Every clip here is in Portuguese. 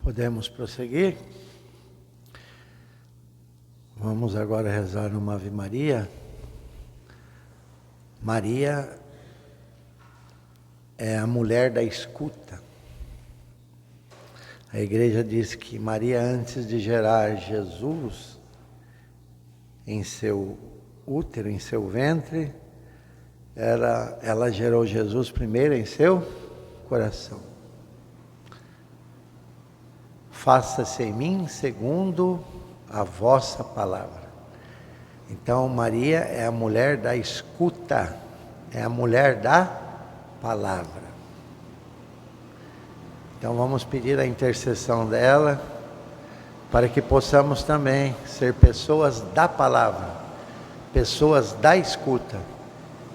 Podemos prosseguir? Vamos agora rezar uma Ave Maria. Maria é a mulher da escuta. A igreja diz que Maria, antes de gerar Jesus em seu útero, em seu ventre, ela gerou Jesus primeiro em seu coração. Faça-se em mim segundo a vossa palavra. Então Maria é a mulher da escuta, é a mulher da palavra. Então vamos pedir a intercessão dela, para que possamos também ser pessoas da palavra, pessoas da escuta.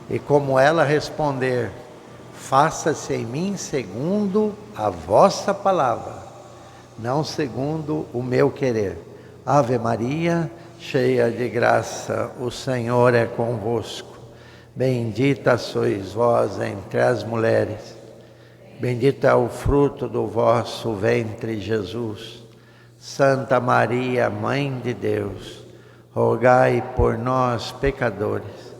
E como ela responder, faça-se em mim segundo a vossa palavra, não segundo o meu querer. Ave Maria, cheia de graça, o Senhor é convosco. Bendita sois vós entre as mulheres. Bendito é o fruto do vosso ventre, Jesus. Santa Maria, Mãe de Deus, rogai por nós, pecadores,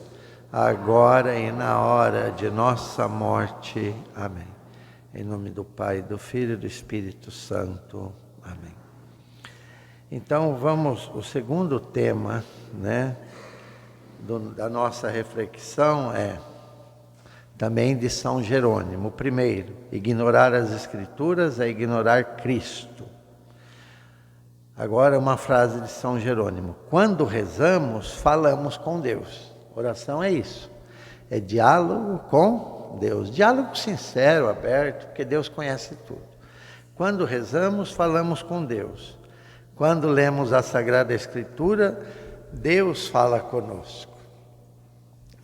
agora e na hora de nossa morte. Amém. Em nome do Pai, do Filho e do Espírito Santo. Amém. Então o segundo tema, da nossa reflexão também de São Jerônimo. O primeiro, ignorar as Escrituras é ignorar Cristo. Agora uma frase de São Jerônimo: quando rezamos, falamos com Deus. Oração é isso, é diálogo com Deus, diálogo sincero, aberto, porque Deus conhece tudo. Quando rezamos, falamos com Deus. Quando lemos a Sagrada Escritura, Deus fala conosco.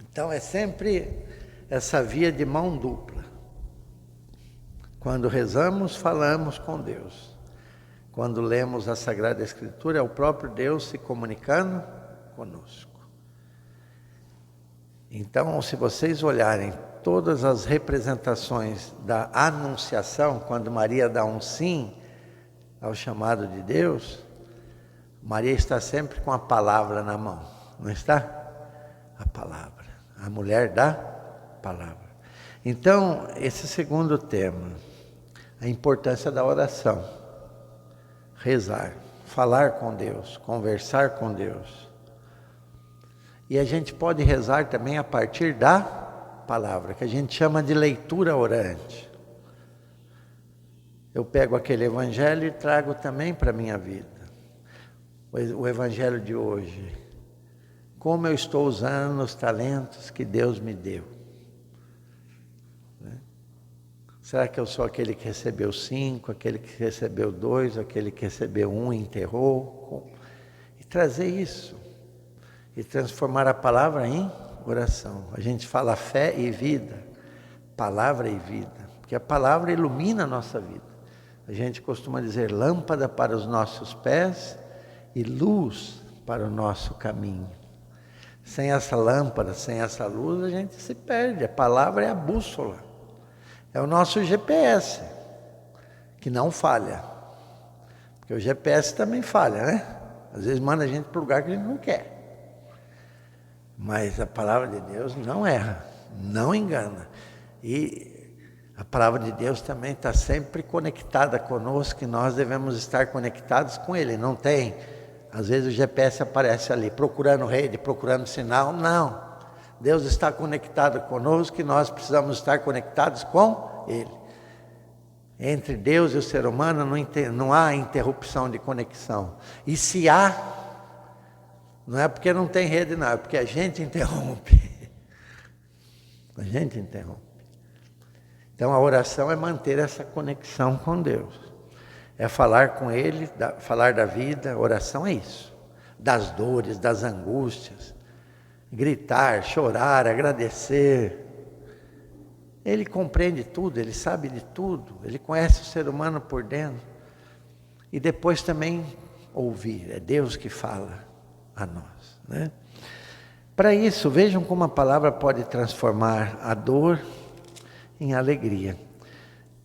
Então é sempre essa via de mão dupla. Quando rezamos, falamos com Deus. Quando lemos a Sagrada Escritura, é o próprio Deus se comunicando conosco. Então, se vocês olharem todas as representações da Anunciação, quando Maria dá um sim ao chamado de Deus, Maria está sempre com a palavra na mão, não está? A palavra, a mulher da palavra. Então, esse segundo tema, a importância da oração, rezar, falar com Deus, conversar com Deus. E a gente pode rezar também a partir da palavra, que a gente chama de leitura orante. Eu pego aquele evangelho e trago também para a minha vida. O evangelho de hoje. Como eu estou usando os talentos que Deus me deu. Será que eu sou aquele que recebeu 5, aquele que recebeu 2, aquele que recebeu 1 e enterrou? E trazer isso. E transformar a palavra em oração. A gente fala fé e vida, palavra e vida, porque a palavra ilumina a nossa vida. A gente costuma dizer lâmpada para os nossos pés e luz para o nosso caminho. Sem essa lâmpada, sem essa luz, a gente se perde. A palavra é a bússola, é o nosso GPS, que não falha. Porque o GPS também falha, né? Às vezes manda a gente para o lugar que a gente não quer. Mas a palavra de Deus não erra, não engana. E a palavra de Deus também está sempre conectada conosco, e nós devemos estar conectados com Ele. Não tem, às vezes o GPS aparece ali, procurando rede, procurando sinal. Não, Deus está conectado conosco e nós precisamos estar conectados com Ele. Entre Deus e o ser humano não há interrupção de conexão. E se há, não é porque não tem rede, não, é porque a gente interrompe. A gente interrompe. Então a oração é manter essa conexão com Deus. É falar com Ele, falar da vida. A oração é isso. Das dores, das angústias. Gritar, chorar, agradecer. Ele compreende tudo, Ele sabe de tudo. Ele conhece o ser humano por dentro. E depois também ouvir. É Deus que fala a nós, né? Para isso, vejam como a palavra pode transformar a dor em alegria.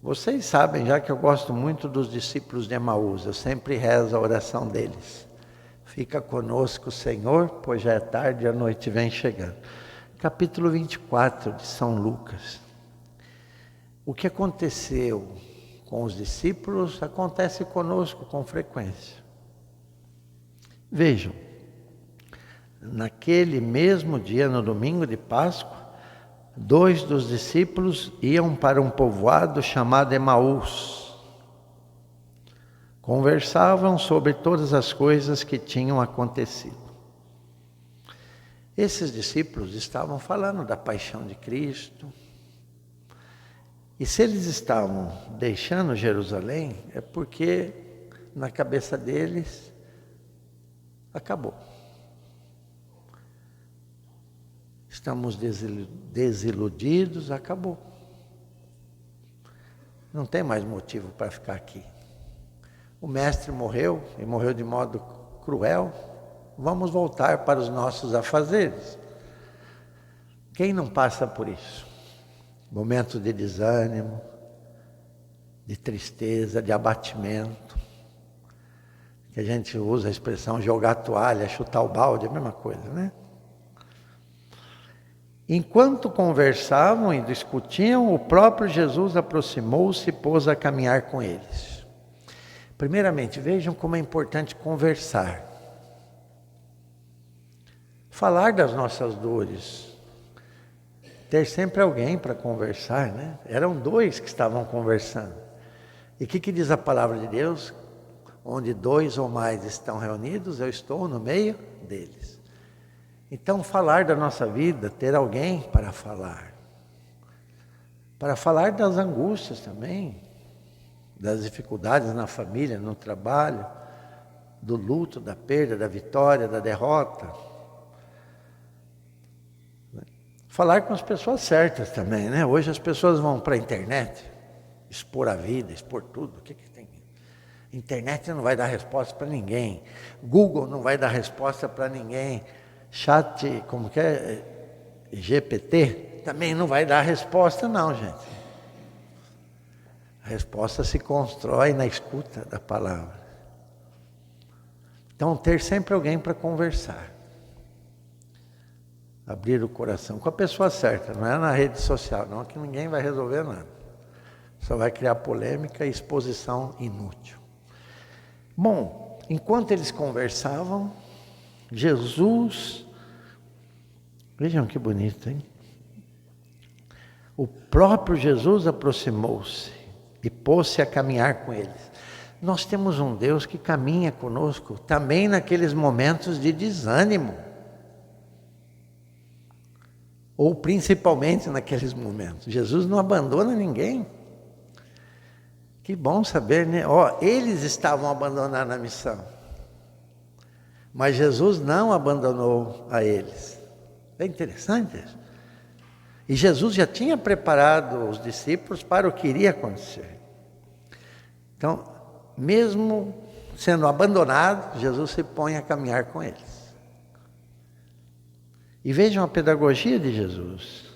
Vocês sabem já que eu gosto muito dos discípulos de Emaús, eu sempre rezo a oração deles. Fica conosco, Senhor, pois já é tarde e a noite vem chegando. Capítulo 24 de São Lucas. O que aconteceu com os discípulos acontece conosco com frequência. Vejam, naquele mesmo dia, no domingo de Páscoa, 2 dos discípulos iam para um povoado chamado Emaús. Conversavam sobre todas as coisas que tinham acontecido. Esses discípulos estavam falando da paixão de Cristo. E se eles estavam deixando Jerusalém, é porque na cabeça deles acabou. Estamos desiludidos, acabou. Não tem mais motivo para ficar aqui. O mestre morreu, e morreu de modo cruel. Vamos voltar para os nossos afazeres. Quem não passa por isso? Momentos de desânimo, de tristeza, de abatimento. Que a gente usa a expressão jogar a toalha, chutar o balde, é a mesma coisa, né? Enquanto conversavam e discutiam, o próprio Jesus aproximou-se e pôs a caminhar com eles. Primeiramente, vejam como é importante conversar. Falar das nossas dores. Ter sempre alguém para conversar, né? Eram 2 que estavam conversando. E o que diz a palavra de Deus? Onde 2 ou mais estão reunidos, eu estou no meio deles. Então, falar da nossa vida, ter alguém para falar. Para falar das angústias também, das dificuldades na família, no trabalho, do luto, da perda, da vitória, da derrota. Falar com as pessoas certas também, né? Hoje as pessoas vão para a internet, expor a vida, expor tudo. O que tem? Internet não vai dar resposta para ninguém. Google não vai dar resposta para ninguém. Chat, como que é? GPT, também não vai dar resposta não, gente. A resposta se constrói na escuta da palavra. Então, ter sempre alguém para conversar. Abrir o coração com a pessoa certa, não é na rede social, não, que ninguém vai resolver nada. Só vai criar polêmica e exposição inútil. Bom, enquanto eles conversavam, Jesus, vejam que bonito, hein? O próprio Jesus aproximou-se e pôs-se a caminhar com eles. Nós temos um Deus que caminha conosco também naqueles momentos de desânimo. Ou principalmente naqueles momentos. Jesus não abandona ninguém. Que bom saber, né? Eles estavam abandonando a missão. Mas Jesus não abandonou a eles. É interessante isso. E Jesus já tinha preparado os discípulos para o que iria acontecer. Então, mesmo sendo abandonado, Jesus se põe a caminhar com eles. E vejam a pedagogia de Jesus.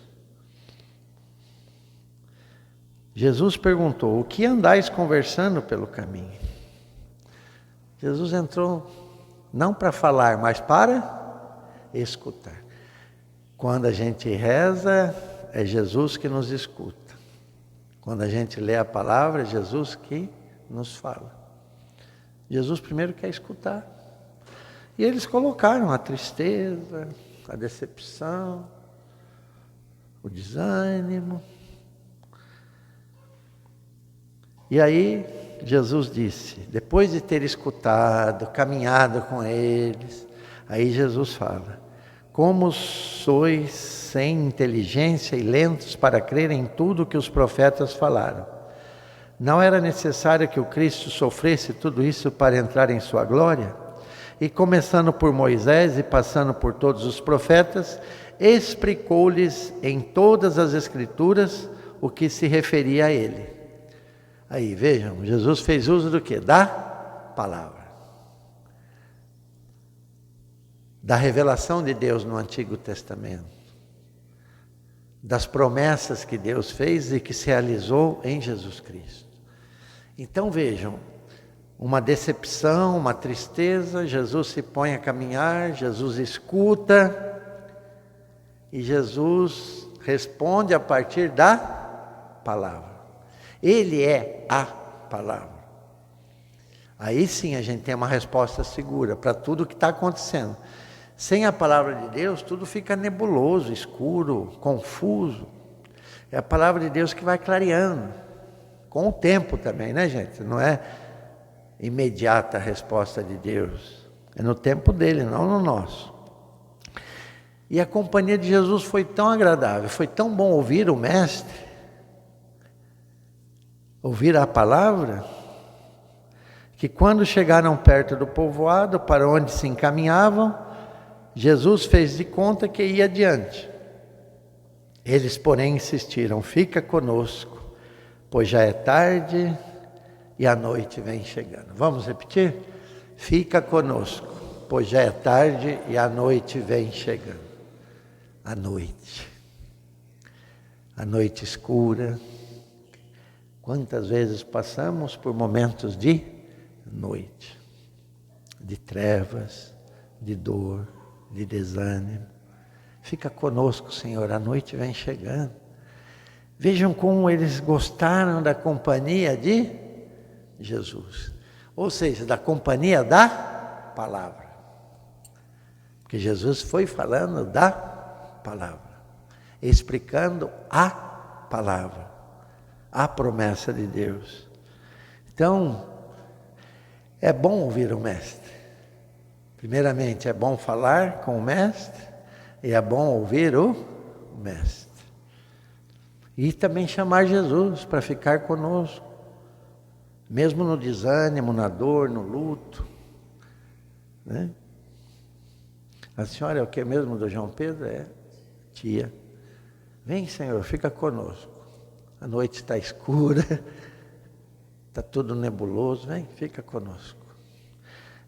Jesus perguntou: o que andais conversando pelo caminho? Jesus entrou não para falar, mas para escutar. Quando a gente reza, é Jesus que nos escuta. Quando a gente lê a palavra, é Jesus que nos fala. Jesus primeiro quer escutar. E eles colocaram a tristeza, a decepção, o desânimo. E aí Jesus disse, depois de ter escutado, caminhado com eles, aí Jesus fala: como sois sem inteligência e lentos para crer em tudo que os profetas falaram. Não era necessário que o Cristo sofresse tudo isso para entrar em sua glória? E começando por Moisés e passando por todos os profetas, explicou-lhes em todas as Escrituras o que se referia a ele. Aí, vejam, Jesus fez uso do quê? Da palavra. Da revelação de Deus no Antigo Testamento. das promessas que Deus fez e que se realizou em Jesus Cristo. Então vejam, uma decepção, uma tristeza, Jesus se põe a caminhar, Jesus escuta e Jesus responde a partir da palavra. Ele é a palavra. Aí sim a gente tem uma resposta segura para tudo que está acontecendo. Sem a palavra de Deus, tudo fica nebuloso, escuro, confuso. É a palavra de Deus que vai clareando. Com o tempo também, né, gente? Não é imediata a resposta de Deus. É no tempo dele, não no nosso. E a companhia de Jesus foi tão agradável, foi tão bom ouvir o Mestre, ouvir a palavra, que quando chegaram perto do povoado, para onde se encaminhavam, Jesus fez de conta que ia adiante. Eles, porém, insistiram: fica conosco, pois já é tarde e a noite vem chegando. Vamos repetir? Fica conosco, pois já é tarde e a noite vem chegando. A noite escura. Quantas vezes passamos por momentos de noite, de trevas, de dor, de desânimo. Fica conosco, Senhor, a noite vem chegando. Vejam como eles gostaram da companhia de Jesus. Ou seja, da companhia da palavra. Porque Jesus foi falando da palavra, explicando a palavra, a promessa de Deus. Então, é bom ouvir o Mestre. Primeiramente, é bom falar com o Mestre e é bom ouvir o Mestre. E também chamar Jesus para ficar conosco, mesmo no desânimo, na dor, no luto, né? A senhora é o que mesmo do João Pedro? É tia. Vem, Senhor, fica conosco. A noite está escura, está tudo nebuloso, vem, fica conosco.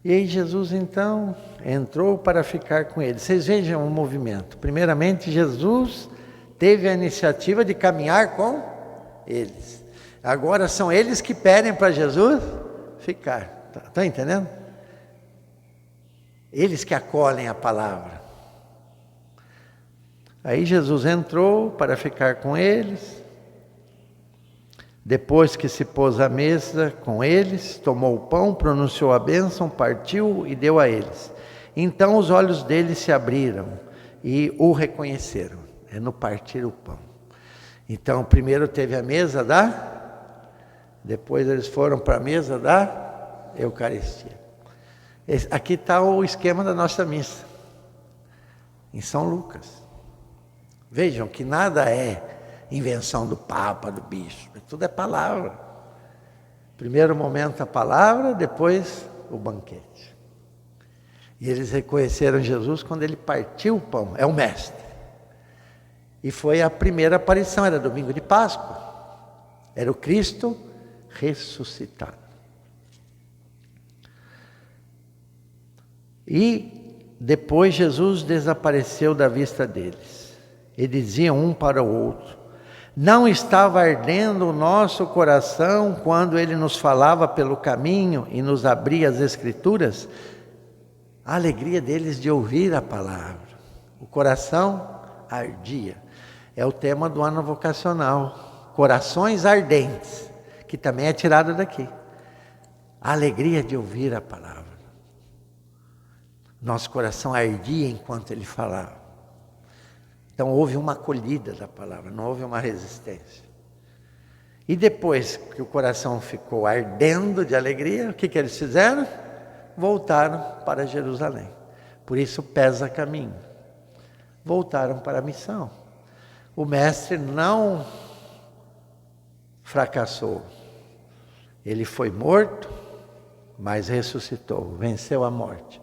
E aí Jesus então entrou para ficar com eles. Vocês vejam o movimento. Primeiramente, Jesus teve a iniciativa de caminhar com eles. Agora são eles que pedem para Jesus ficar. Está entendendo? Eles que acolhem a palavra. Aí Jesus entrou para ficar com eles. Depois que se pôs à mesa com eles, tomou o pão, pronunciou a bênção, partiu e deu a eles. Então os olhos deles se abriram e o reconheceram. É no partir o pão. Então primeiro teve a mesa depois eles foram para a mesa da Eucaristia. Aqui está o esquema da nossa missa, em São Lucas. Vejam que nada é invenção do Papa, do Bispo, tudo é palavra. Primeiro momento a palavra, depois o banquete. E eles reconheceram Jesus quando ele partiu o pão, é o Mestre. E foi a primeira aparição, era domingo de Páscoa. Era o Cristo ressuscitado. E depois Jesus desapareceu da vista deles. E diziam um para o outro: não estava ardendo o nosso coração quando ele nos falava pelo caminho e nos abria as Escrituras? A alegria deles de ouvir a palavra. O coração ardia. É o tema do ano vocacional. Corações ardentes, que também é tirado daqui. A alegria de ouvir a palavra. Nosso coração ardia enquanto ele falava. Então houve uma acolhida da palavra, não houve uma resistência. E depois que o coração ficou ardendo de alegria, o que eles fizeram? Voltaram para Jerusalém. Por isso pesa caminho. Voltaram para a missão. O Mestre não fracassou. Ele foi morto, mas ressuscitou, venceu a morte.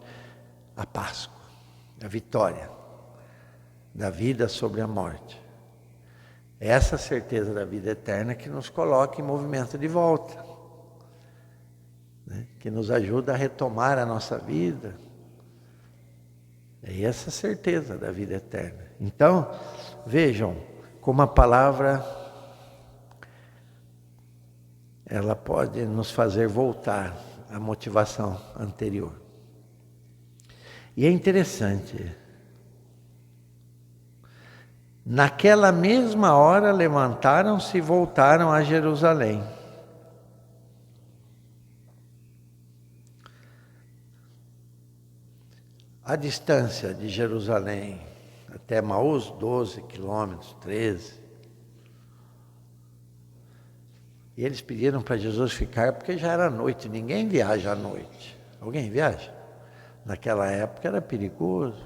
A Páscoa, a vitória da vida sobre a morte. É essa certeza da vida eterna que nos coloca em movimento de volta, né? Que nos ajuda a retomar a nossa vida. É essa certeza da vida eterna. Então, vejam como a palavra, ela pode nos fazer voltar à motivação anterior. E é interessante, naquela mesma hora levantaram-se e voltaram a Jerusalém. A distância de Jerusalém até Emaús, 12 quilômetros, 13. E eles pediram para Jesus ficar porque já era noite, ninguém viaja à noite. Alguém viaja? Naquela época era perigoso.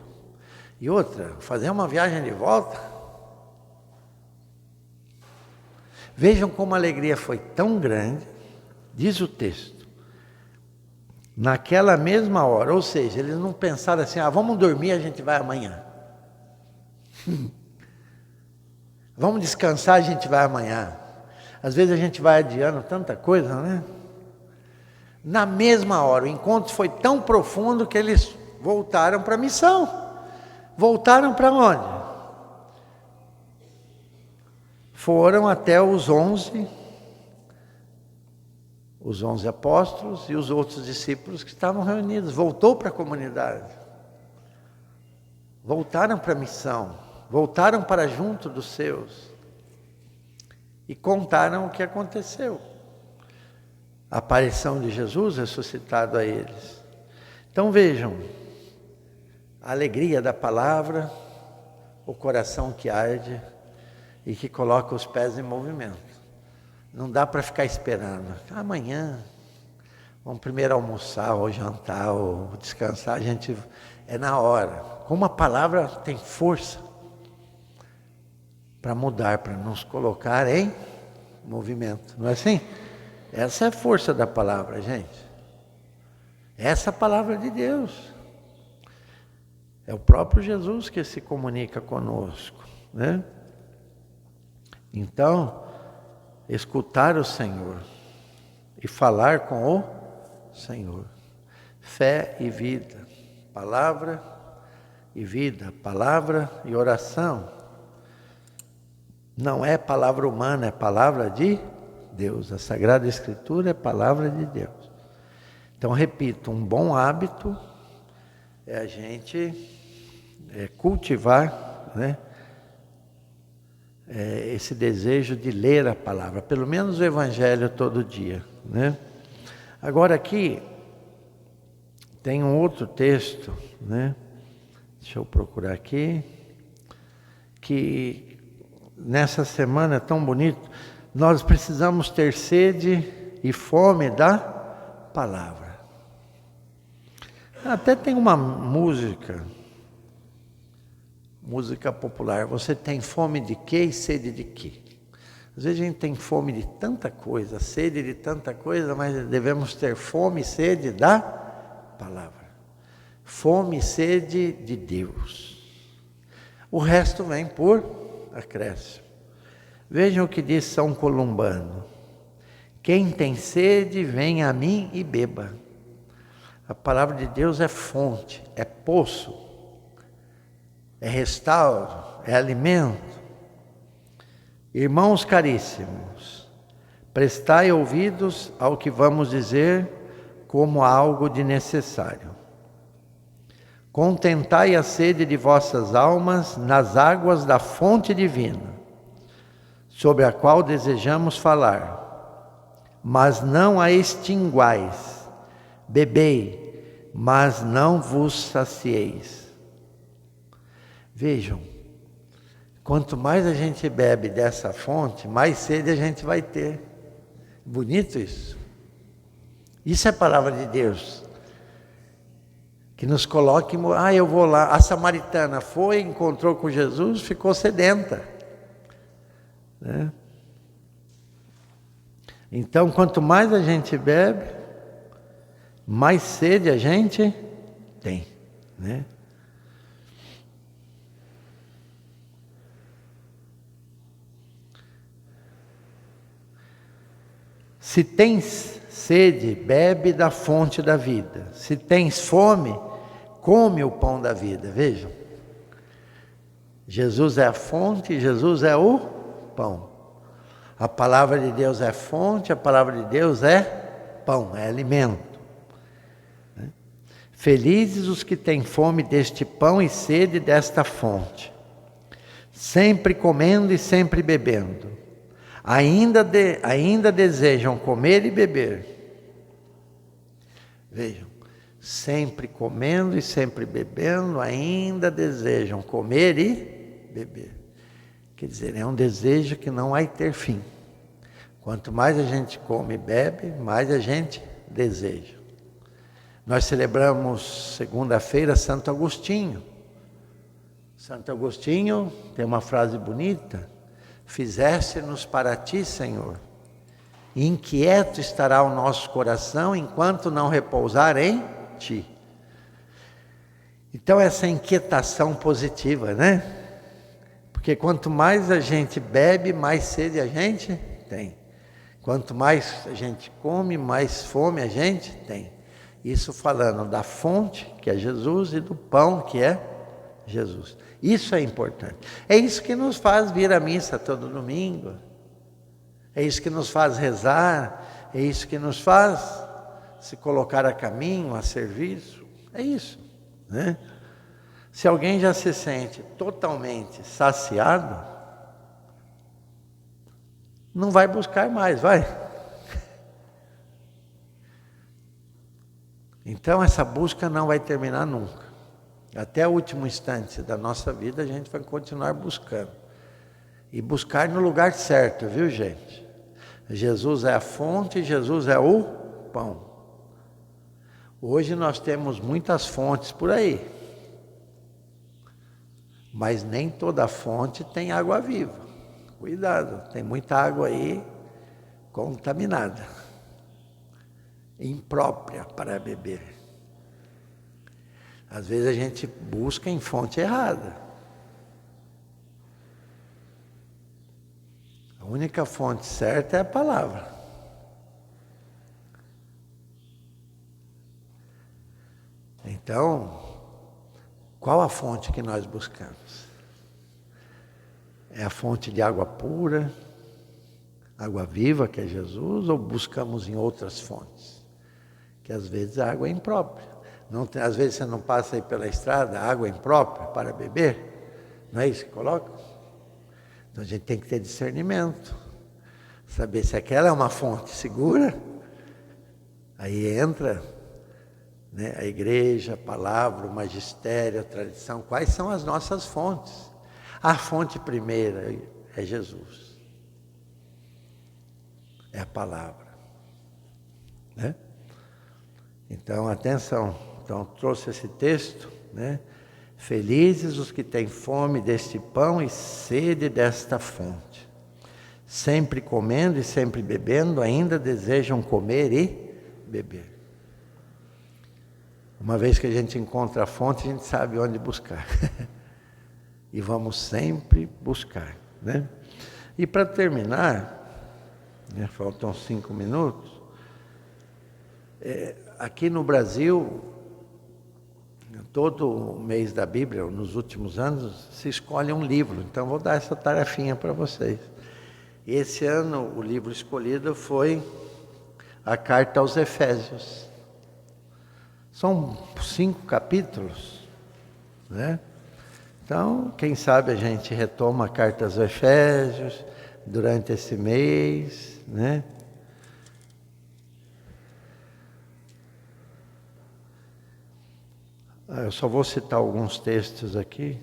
E outra, fazer uma viagem de volta. Vejam como a alegria foi tão grande, diz o texto, naquela mesma hora, ou seja, eles não pensaram assim, vamos dormir, a gente vai amanhã. Vamos descansar, a gente vai amanhã. Às vezes a gente vai adiando tanta coisa, né? Na mesma hora, o encontro foi tão profundo que eles voltaram para a missão. Voltaram para onde? Foram até os 11 apóstolos e os outros discípulos que estavam reunidos. Voltou para a comunidade. Voltaram para a missão. Voltaram para junto dos seus. E contaram o que aconteceu. A aparição de Jesus ressuscitado a eles. Então vejam, a alegria da palavra, o coração que arde e que coloca os pés em movimento. Não dá para ficar esperando. Amanhã, vamos primeiro almoçar ou jantar ou descansar, a gente é na hora. Como a palavra tem força para mudar, para nos colocar em movimento. Não é assim? Essa é a força da palavra, gente. Essa é a palavra de Deus. É o próprio Jesus que se comunica conosco, né? Então, escutar o Senhor e falar com o Senhor. Fé e vida, palavra e vida, palavra e oração. Não é palavra humana, é palavra de Deus. A Sagrada Escritura é palavra de Deus. Então, repito, um bom hábito é a gente cultivar, né, esse desejo de ler a palavra, pelo menos o Evangelho todo dia, né? Agora aqui tem um outro texto, né? Deixa eu procurar aqui, que nessa semana é tão bonito. Nós precisamos ter sede e fome da palavra. Até tem uma música popular. Você tem fome de quê e sede de quê? Às vezes a gente tem fome de tanta coisa, sede de tanta coisa, mas devemos ter fome e sede da palavra. Fome e sede de Deus. O resto vem por acréscimo. Vejam o que diz São Columbano. Quem tem sede, vem a mim e beba. A palavra de Deus é fonte, é poço, é restauro, é alimento. Irmãos caríssimos, prestai ouvidos ao que vamos dizer como algo de necessário. Contentai a sede de vossas almas nas águas da fonte divina, sobre a qual desejamos falar, mas não a extinguais. Bebei, mas não vos sacieis. Vejam, quanto mais a gente bebe dessa fonte, mais sede a gente vai ter. Bonito isso. Isso é a palavra de Deus. Que nos coloque, eu vou lá. A samaritana foi, encontrou com Jesus, ficou sedenta, né? Então, quanto mais a gente bebe, mais sede a gente tem, né? Se tens sede, bebe da fonte da vida. Se tens fome, come o pão da vida. Vejam. Jesus é a fonte, Jesus é o pão. A palavra de Deus é fonte, a palavra de Deus é pão, é alimento. Felizes os que têm fome deste pão e sede desta fonte, sempre comendo e sempre bebendo. Ainda desejam comer e beber. Vejam, sempre comendo e sempre bebendo, ainda desejam comer e beber. Quer dizer, é um desejo que não vai ter fim. Quanto mais a gente come e bebe, mais a gente deseja. Nós celebramos segunda-feira Santo Agostinho. Santo Agostinho tem uma frase bonita: fizeste-nos para ti, Senhor, e inquieto estará o nosso coração enquanto não repousar em ti. Então essa inquietação positiva, né? Porque quanto mais a gente bebe, mais sede a gente tem. Quanto mais a gente come, mais fome a gente tem. Isso falando da fonte, que é Jesus, e do pão, que é Jesus. Isso é importante. É isso que nos faz vir à missa todo domingo. É isso que nos faz rezar. É isso que nos faz se colocar a caminho, a serviço. É isso, né? Se alguém já se sente totalmente saciado, não vai buscar mais, vai? Então essa busca não vai terminar nunca. Até o último instante da nossa vida a gente vai continuar buscando. E buscar no lugar certo, viu, gente? Jesus é a fonte, Jesus é o pão. Hoje nós temos muitas fontes por aí. Mas nem toda fonte tem água viva. Cuidado, tem muita água aí contaminada, imprópria para beber. Às vezes a gente busca em fonte errada. A única fonte certa é a palavra. Então, qual a fonte que nós buscamos? É a fonte de água pura, água viva, que é Jesus, ou buscamos em outras fontes? Que às vezes a água é imprópria. Às vezes você não passa aí pela estrada, água imprópria para beber, não é isso que coloca? Então a gente tem que ter discernimento, saber se aquela é uma fonte segura. Aí entra, né, a igreja, a palavra, o magistério, a tradição. Quais são as nossas fontes? A fonte primeira é Jesus, é a palavra, né? Então, atenção. Então, trouxe esse texto, né? Felizes os que têm fome deste pão e sede desta fonte. Sempre comendo e sempre bebendo, ainda desejam comer e beber. Uma vez que a gente encontra a fonte, a gente sabe onde buscar. E vamos sempre buscar, né? E para terminar, né, faltam 5 minutos, aqui no Brasil, todo mês da Bíblia, nos últimos anos, se escolhe um livro. Então, vou dar essa tarefinha para vocês. E esse ano, o livro escolhido foi a Carta aos Efésios. São 5 capítulos, né? Então, quem sabe a gente retoma a Carta aos Efésios durante esse mês, né? Eu só vou citar alguns textos aqui.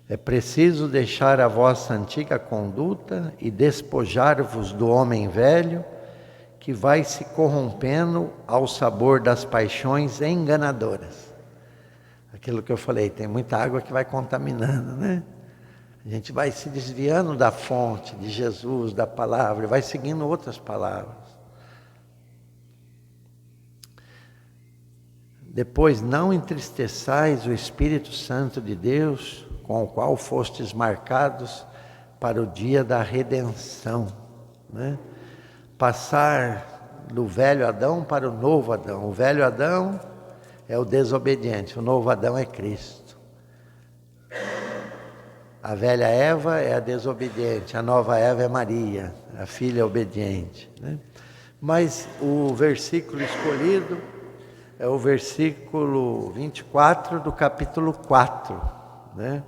É preciso deixar a vossa antiga conduta e despojar-vos do homem velho, que vai se corrompendo ao sabor das paixões enganadoras. Aquilo que eu falei, tem muita água que vai contaminando, né? A gente vai se desviando da fonte de Jesus, da palavra, vai seguindo outras palavras. Depois, não entristeçais o Espírito Santo de Deus, com o qual fostes marcados para o dia da redenção, né? Passar do velho Adão para o novo Adão. O velho Adão é o desobediente, o novo Adão é Cristo. A velha Eva é a desobediente, a nova Eva é Maria, a filha obediente, né? Mas o versículo escolhido é o versículo 24 do capítulo 4, né?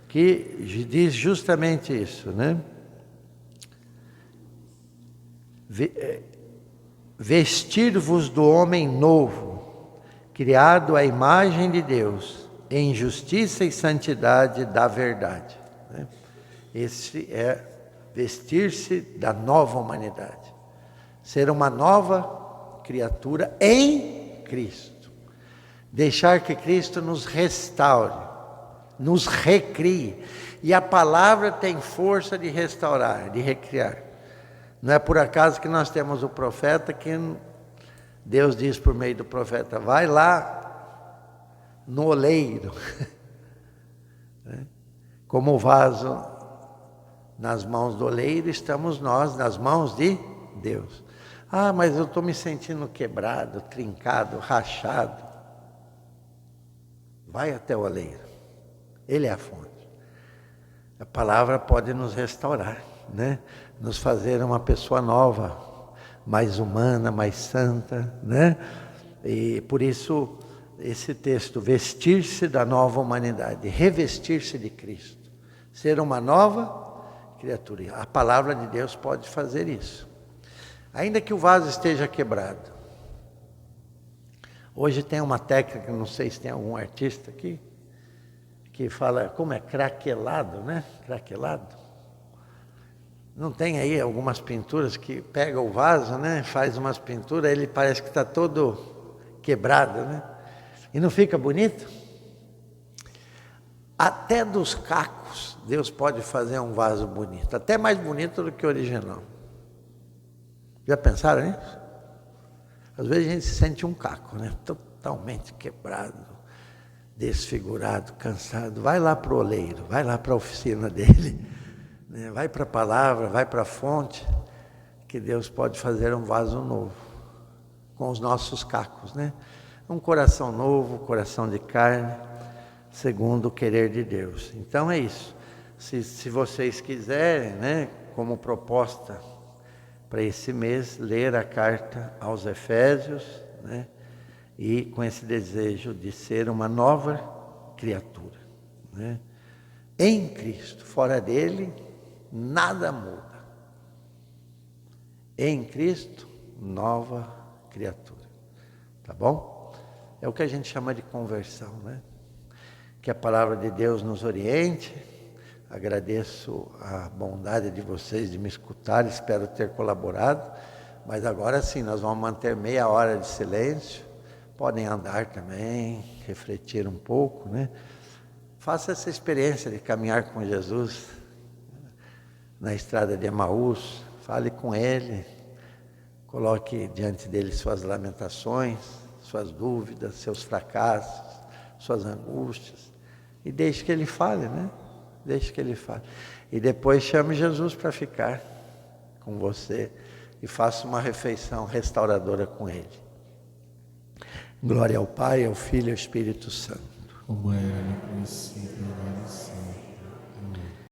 Que diz justamente isso, né? Vestir-vos do homem novo, criado à imagem de Deus, em justiça e santidade da verdade, né? Esse é vestir-se da nova humanidade, ser uma nova criatura em Cristo, deixar que Cristo nos restaure, nos recrie, e a palavra tem força de restaurar, de recriar. Não é por acaso que nós temos o profeta que Deus diz por meio do profeta: vai lá no oleiro, como o vaso nas mãos do oleiro, estamos nós nas mãos de Deus. Ah, mas eu estou me sentindo quebrado, trincado, rachado. Vai até o oleiro, ele é a fonte. A palavra pode nos restaurar, né? Nos fazer uma pessoa nova, mais humana, mais santa, né? E por isso esse texto, vestir-se da nova humanidade, revestir-se de Cristo, ser uma nova criatura. A palavra de Deus pode fazer isso, ainda que o vaso esteja quebrado. Hoje tem uma técnica, não sei se tem algum artista aqui, que fala, como é? Craquelado, né? Craquelado. Não tem aí algumas pinturas que pega o vaso, né? Faz umas pinturas, ele parece que está todo quebrado, né? E não fica bonito? Até dos cacos, Deus pode fazer um vaso bonito, até mais bonito do que o original. Já pensaram nisso? Às vezes a gente se sente um caco, né? Totalmente quebrado, desfigurado, cansado. Vai lá para o oleiro, vai lá para a oficina dele, né? Vai para a palavra, vai para a fonte, que Deus pode fazer um vaso novo, com os nossos cacos, né? Um coração novo, coração de carne, segundo o querer de Deus. Então é isso. Se vocês quiserem, né, como proposta para esse mês, ler a carta aos Efésios, né, e com esse desejo de ser uma nova criatura, né, em Cristo. Fora dele, nada muda. Em Cristo, nova criatura. Tá bom? É o que a gente chama de conversão, né? Que a palavra de Deus nos oriente. Agradeço a bondade de vocês de me escutar, espero ter colaborado. Mas agora sim, nós vamos manter meia hora de silêncio. Podem andar também, refletir um pouco, né? Faça essa experiência de caminhar com Jesus na estrada de Emaús. Fale com Ele, coloque diante dele suas lamentações, suas dúvidas, seus fracassos, suas angústias, e deixe que Ele fale, né? Deixe que Ele fale. E depois chame Jesus para ficar com você e faça uma refeição restauradora com Ele. Glória ao Pai, ao Filho e ao Espírito Santo. Como era no princípio, agora e sempre.